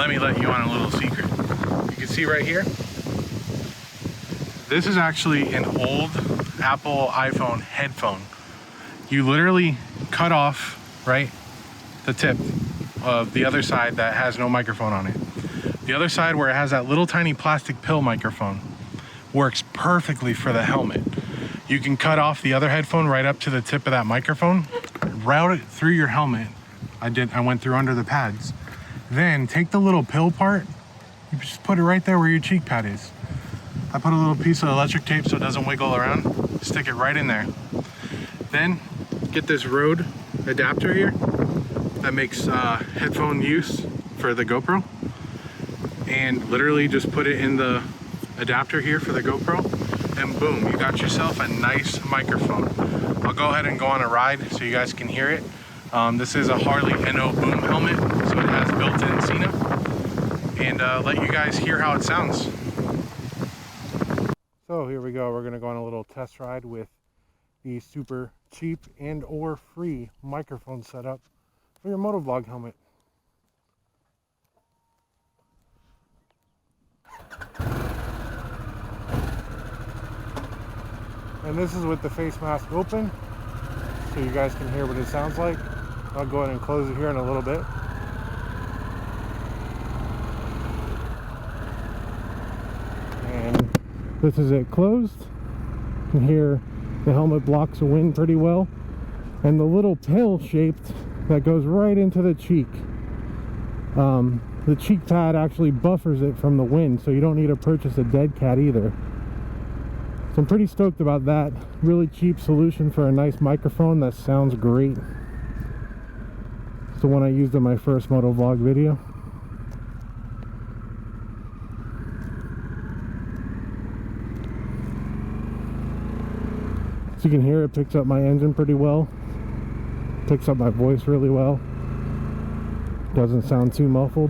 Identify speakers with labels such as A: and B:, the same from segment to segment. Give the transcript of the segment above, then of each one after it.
A: let me let you on a little secret. You can see right here, this is actually an old Apple iPhone headphone. You literally cut off, right, the tip of the other side that has no microphone on it. The other side where it has that little tiny plastic pill microphone works perfectly for the helmet. You can cut off the other headphone right up to the tip of that microphone, route it through your helmet. I went through under the pads. Then take the little pill part, you just put it right there where your cheek pad is. I put a little piece of electric tape so it doesn't wiggle around, stick it right in there. Then get this Rode adapter here that makes headphone use for the GoPro, and literally just put it in the adapter here for the GoPro, and boom, you got yourself a nice microphone. I'll go ahead and go on a ride so you guys can hear it. This is a Harley NO Boom helmet, so it has built-in Sena, and let you guys hear how it sounds. So here we go, we're gonna go on a little test ride with the super cheap and or free microphone setup for your Motovlog helmet. And this is with the face mask open, so you guys can hear what it sounds like. I'll go ahead and close it here in a little bit. And this is it closed. You can hear the helmet blocks the wind pretty well. And the little pill shaped that goes right into the cheek. The cheek pad actually buffers it from the wind, so you don't need to purchase a dead cat either. So I'm pretty stoked about that. Really cheap solution for a nice microphone that sounds great. It's the one I used in my first Motovlog video. So you can hear it picks up my engine pretty well. Picks up my voice really well. Doesn't sound too muffled.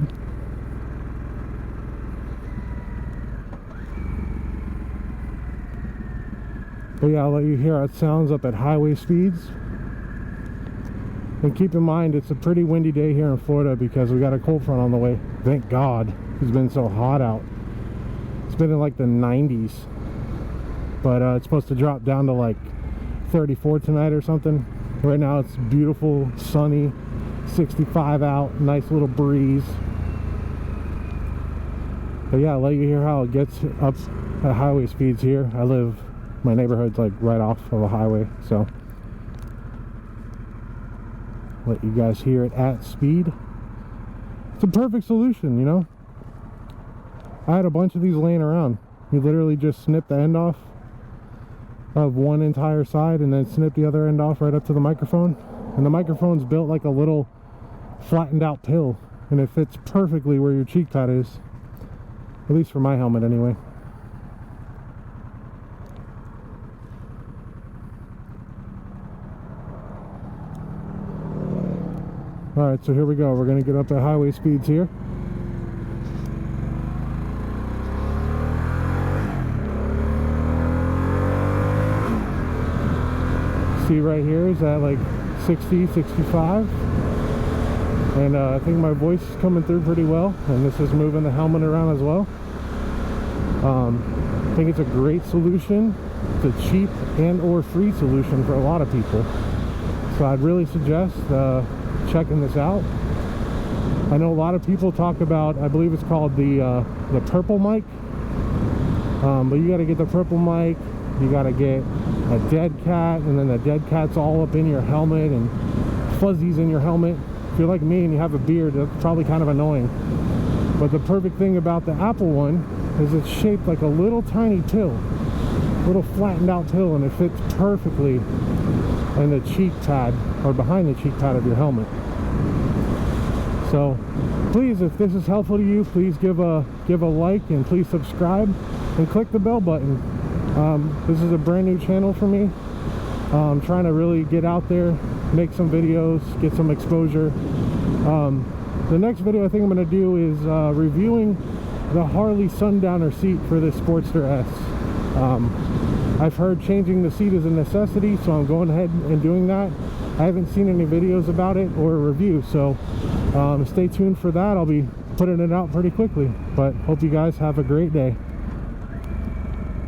A: But yeah, I'll let you hear how it sounds up at highway speeds. And keep in mind, it's a pretty windy day here in Florida because we got a cold front on the way. Thank God, it's been so hot out. It's been in like the 90s. But it's supposed to drop down to like 34 tonight or something. Right now it's beautiful, sunny, 65 out, nice little breeze. But yeah, I'll let you hear how it gets up at highway speeds here. My neighborhood's like right off of a highway, so let you guys hear it at speed. It's a perfect solution, you know. I had a bunch of these laying around. You literally just snip the end off of one entire side and then snip the other end off right up to the microphone. And the microphone's built like a little flattened out pill, and it fits perfectly where your cheek pad is, at least for my helmet anyway. Alright, so here we go. We're going to get up at highway speeds here. See right here is at like 60, 65. And I think my voice is coming through pretty well. And this is moving the helmet around as well. I think it's a great solution. It's a cheap and or free solution for a lot of people. So I'd really suggest checking this out. I know a lot of people talk about, I believe it's called the purple mic, but you got to get the purple mic, you got to get a dead cat, and then the dead cat's all up in your helmet and fuzzies in your helmet. If you're like me and you have a beard, that's probably kind of annoying. But the perfect thing about the Apple one is it's shaped like a little tiny pill, little flattened out pill, and it fits perfectly in the cheek pad or behind the cheek pad of your helmet. So please, if this is helpful to you, please give a like, and please subscribe and click the bell button. This is a brand new channel for me. I'm trying to really get out there, make some videos, get some exposure. The next video I think I'm going to do is reviewing the Harley Sundowner seat for this Sportster S. I've heard changing the seat is a necessity, so I'm going ahead and doing that. I haven't seen any videos about it or a review, so stay tuned for that. I'll be putting it out pretty quickly. But hope you guys have a great day.